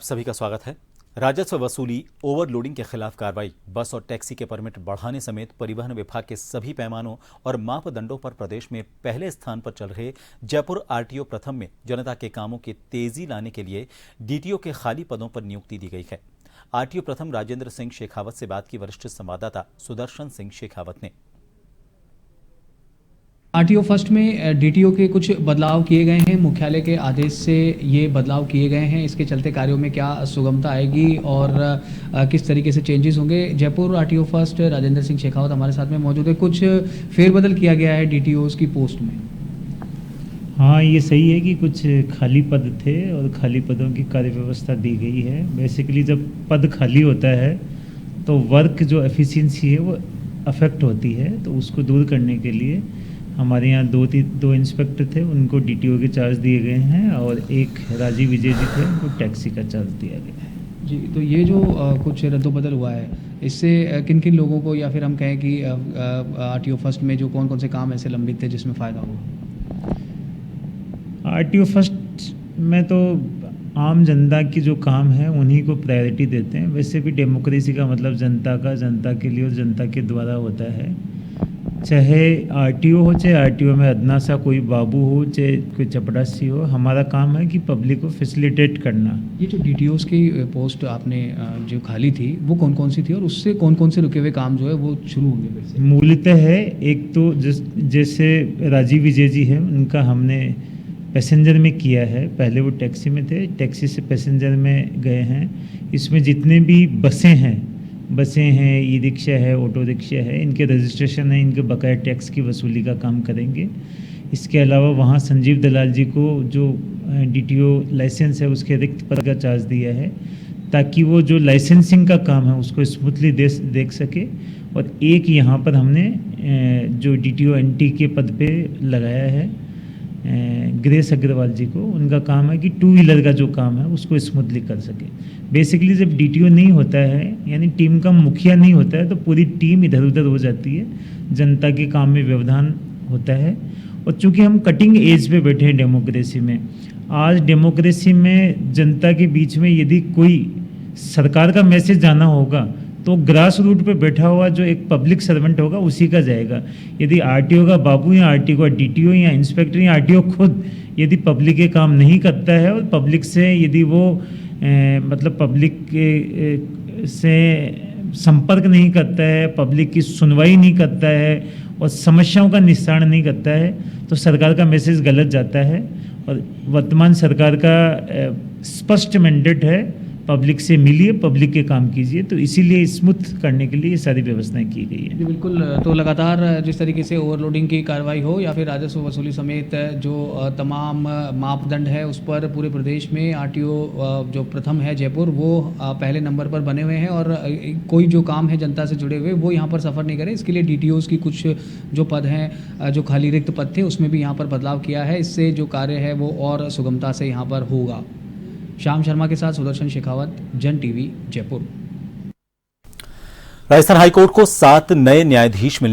सभी का स्वागत है। राजस्व वसूली, ओवरलोडिंग के खिलाफ कार्रवाई, बस और टैक्सी के परमिट बढ़ाने समेत परिवहन विभाग के सभी पैमानों और मापदंडों पर प्रदेश में पहले स्थान पर चल रहे जयपुर आरटीओ प्रथम में जनता के कामों की तेजी लाने के लिए डीटीओ के खाली पदों पर नियुक्ति दी गई है। आरटीओ प्रथम राजेंद्र सिंह शेखावत से बात की वरिष्ठ संवाददाता सुदर्शन सिंह शेखावत ने। आरटीओ फर्स्ट में डीटीओ के कुछ बदलाव किए गए हैं। मुख्यालय के आदेश से ये बदलाव किए गए हैं। इसके चलते कार्यों में क्या सुगमता आएगी और किस तरीके से चेंजेस होंगे। जयपुर आरटीओ फर्स्ट राजेंद्र सिंह शेखावत हमारे साथ में मौजूद है। कुछ फेरबदल किया गया है डीटीओस की पोस्ट में। हाँ, ये सही है कि कुछ खाली पद थे और खाली पदों की कार्य व्यवस्था दी गई है। बेसिकली जब पद खाली होता है तो वर्क जो एफिशिएंसी है वो अफेक्ट होती है, तो उसको दूर करने के लिए हमारे यहाँ दो इंस्पेक्टर थे, उनको डीटीओ के चार्ज दिए गए हैं और एक राजीव विजय जी थे, उनको टैक्सी का चार्ज दिया गया है। जी, तो ये जो कुछ रद्दोबदल हुआ है, इससे किन किन लोगों को, या फिर हम कहें कि आरटीओ फर्स्ट में जो कौन कौन से काम ऐसे लंबित थे जिसमें फ़ायदा हुआ? आरटीओ फर्स्ट में तो आम जनता की जो काम है उन्हीं को प्रायोरिटी देते हैं। वैसे भी डेमोक्रेसी का मतलब जनता के लिए और जनता के द्वारा होता है। चाहे आरटीओ हो, चाहे आरटीओ में अदना सा कोई बाबू हो, चाहे कोई चपड़ासी हो, हमारा काम है कि पब्लिक को फैसिलिटेट करना। ये जो डीटीओस की पोस्ट आपने जो खाली थी वो कौन कौन सी थी और उससे कौन कौन से रुके हुए काम जो है वो शुरू होंगे फिर से? मूलतः है, एक तो जैसे राजीव विजय जी हैं, उनका हमने पैसेंजर में किया है। पहले वो टैक्सी में थे, टैक्सी से पैसेंजर में गए हैं। इसमें जितने भी बसें हैं, ई रिक्शा है, ऑटो रिक्शा है, इनके रजिस्ट्रेशन है, इनके बकाया टैक्स की वसूली का काम करेंगे। इसके अलावा वहाँ संजीव दलाल जी को जो डीटीओ लाइसेंस है उसके रिक्त पद का चार्ज दिया है, ताकि वो जो लाइसेंसिंग का काम है उसको स्मूथली देख सके। और एक यहाँ पर हमने जो डीटीओ एनटी के पद पे लगाया है ग्रेस अग्रवाल जी को, उनका काम है कि टू व्हीलर का जो काम है उसको स्मूथली कर सके। बेसिकली जब डीटीओ नहीं होता है, यानी टीम का मुखिया नहीं होता है, तो पूरी टीम इधर उधर हो जाती है, जनता के काम में व्यवधान होता है। और चूंकि हम कटिंग एज पे बैठे हैं डेमोक्रेसी में, आज डेमोक्रेसी में जनता के बीच में यदि कोई सरकार का मैसेज जाना होगा तो ग्रास रूट पे बैठा हुआ जो एक पब्लिक सर्वेंट होगा उसी का जाएगा। यदि आरटीओ का बाबू या आरटीओ का डीटीओ या इंस्पेक्टर या आरटीओ खुद यदि पब्लिक के काम नहीं करता है और पब्लिक से यदि वो मतलब पब्लिक से संपर्क नहीं करता है, पब्लिक की सुनवाई नहीं करता है और समस्याओं का निस्तारण नहीं करता है, तो सरकार का मैसेज गलत जाता है। और वर्तमान सरकार का स्पष्ट मैंडेट है, पब्लिक से मिलिए, पब्लिक के काम कीजिए, तो इसीलिए स्मूथ करने के लिए ये सारी व्यवस्थाएं की गई है। जी बिल्कुल। तो लगातार जिस तरीके से ओवरलोडिंग की कार्रवाई हो या फिर राजस्व वसूली समेत जो तमाम मापदंड है उस पर पूरे प्रदेश में आरटीओ जो प्रथम है जयपुर वो पहले नंबर पर बने हुए हैं और कोई जो काम है जनता से जुड़े हुए वो यहाँ पर सफ़र नहीं करे। इसके लिए डीटीओस की कुछ जो पद हैं, जो खाली रिक्त पद थे, उसमें भी यहाँ पर बदलाव किया है। इससे जो कार्य है वो और सुगमता से यहाँ पर होगा। श्याम शर्मा के साथ सुदर्शन शेखावत, जन टीवी, जयपुर। राजस्थान हाईकोर्ट को 7 नए न्यायाधीश मिलने